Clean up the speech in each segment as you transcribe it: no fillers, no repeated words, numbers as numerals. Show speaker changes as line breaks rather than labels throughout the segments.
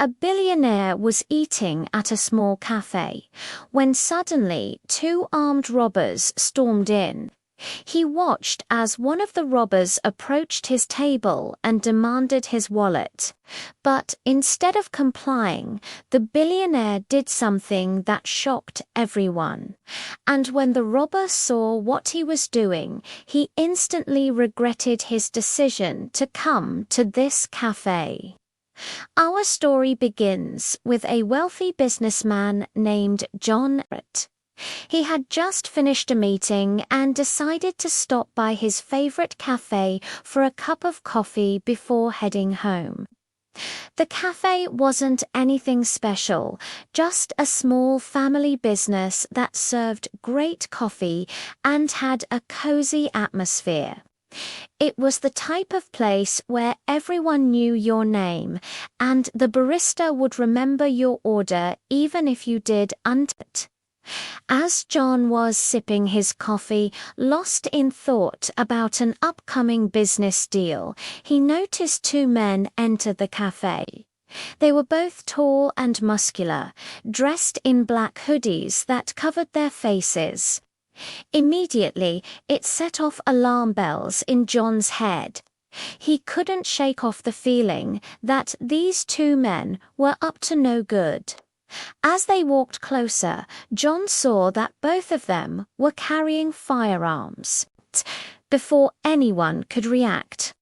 A billionaire was eating at a small cafe when suddenly two armed robbers stormed in. He watched as one of the robbers approached his table and demanded his wallet. But instead of complying, the billionaire did something that shocked everyone. And when the robber saw what he was doing, he instantly regretted his decision to come to this cafe. Our story begins with a wealthy businessman named John. He had just finished a meeting and decided to stop by his favorite cafe for a cup of coffee before heading home. The cafe wasn't anything special, just a small family business that served great coffee and had a cozy atmosphere. It was the type of place where everyone knew your name, and the barista would remember your order even if you did unt. As John was sipping his coffee, lost in thought about an upcoming business deal, he noticed two men enter the cafe. They were both tall and muscular, dressed in black hoodies that covered their faces. Immediately, it set off alarm bells in John's head. He couldn't shake off the feeling that these two men were up to no good. As they walked closer, John saw that both of them were carrying firearms. Before anyone could react,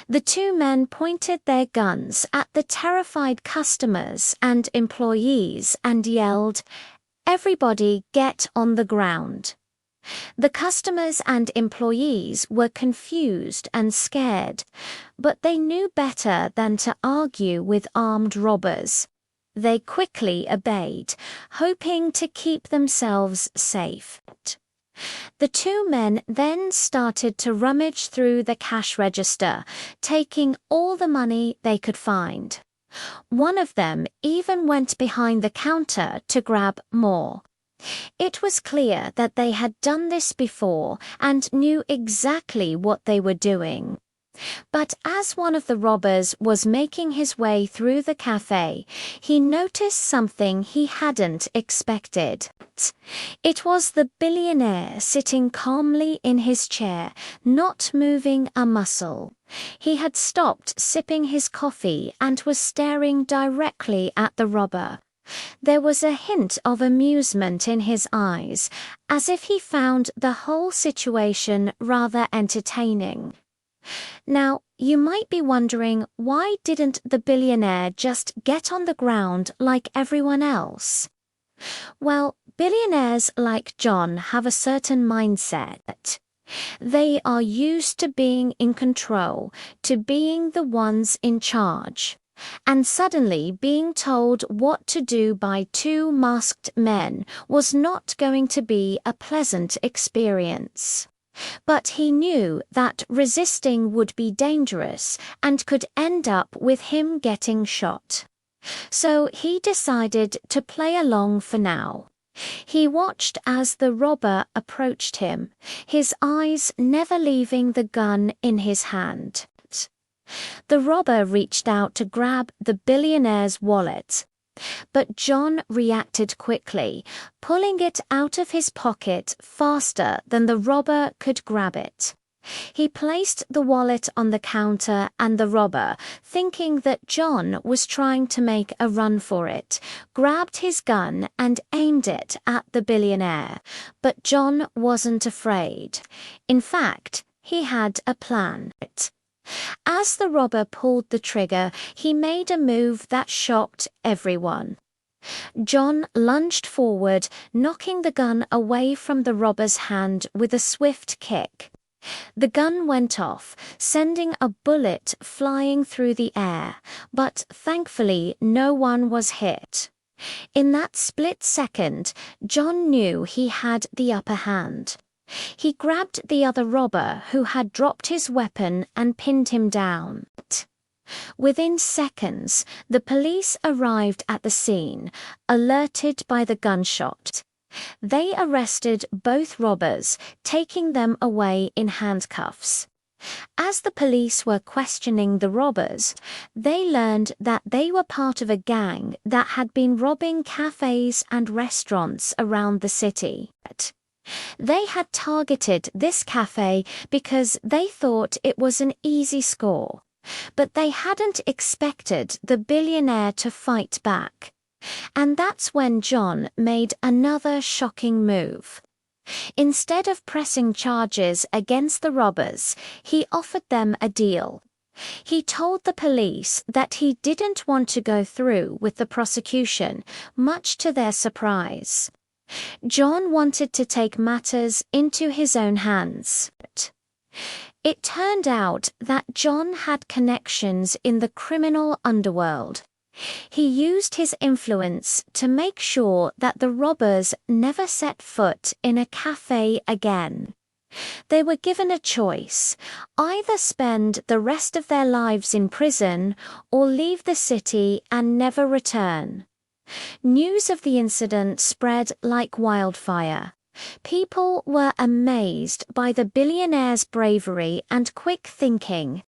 the two men pointed their guns at the terrified customers and employees and yelled, "Everybody get on the ground." The customers and employees were confused and scared, but they knew better than to argue with armed robbers. They quickly obeyed, hoping to keep themselves safe. The two men then started to rummage through the cash register, taking all the money they could find. One of them even went behind the counter to grab more. It was clear that they had done this before and knew exactly what they were doing. But as one of the robbers was making his way through the cafe, he noticed something he hadn't expected. It was the billionaire sitting calmly in his chair, not moving a muscle. He had stopped sipping his coffee and was staring directly at the robber. There was a hint of amusement in his eyes, as if he found the whole situation rather entertaining. Now, you might be wondering, why didn't the billionaire just get on the ground like everyone else? Well, billionaires like John have a certain mindset. They are used to being in control, to being the ones in charge. And suddenly being told what to do by two masked men was not going to be a pleasant experience. But he knew that resisting would be dangerous and could end up with him getting shot. So he decided to play along for now. He watched as the robber approached him, his eyes never leaving the gun in his hand. The robber reached out to grab the billionaire's wallet, but John reacted quickly, pulling it out of his pocket faster than the robber could grab it. He placed the wallet on the counter, and the robber, thinking that John was trying to make a run for it, grabbed his gun and aimed it at the billionaire. But John wasn't afraid. In fact, he had a plan. As the robber pulled the trigger, he made a move that shocked everyone. John lunged forward, knocking the gun away from the robber's hand with a swift kick. The gun went off, sending a bullet flying through the air, but thankfully no one was hit. In that split second, John knew he had the upper hand. He grabbed the other robber who had dropped his weapon and pinned him down. Within seconds, the police arrived at the scene, alerted by the gunshot. They arrested both robbers, taking them away in handcuffs. As the police were questioning the robbers, they learned that they were part of a gang that had been robbing cafes and restaurants around the city. They had targeted this cafe because they thought it was an easy score, but they hadn't expected the billionaire to fight back. And that's when John made another shocking move. Instead of pressing charges against the robbers, he offered them a deal. He told the police that he didn't want to go through with the prosecution, much to their surprise. John wanted to take matters into his own hands. It turned out that John had connections in the criminal underworld. He used his influence to make sure that the robbers never set foot in a cafe again. They were given a choice: either spend the rest of their lives in prison or leave the city and never return. News of the incident spread like wildfire. People were amazed by the billionaire's bravery and quick thinking.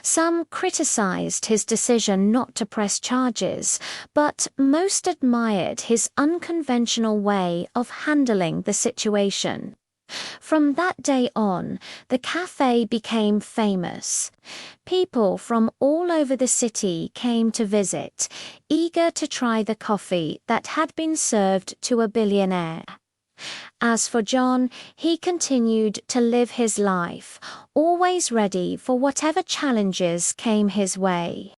Some criticized his decision not to press charges, but most admired his unconventional way of handling the situation. From that day on, the cafe became famous. People from all over the city came to visit, eager to try the coffee that had been served to a billionaire. As for John, he continued to live his life, always ready for whatever challenges came his way.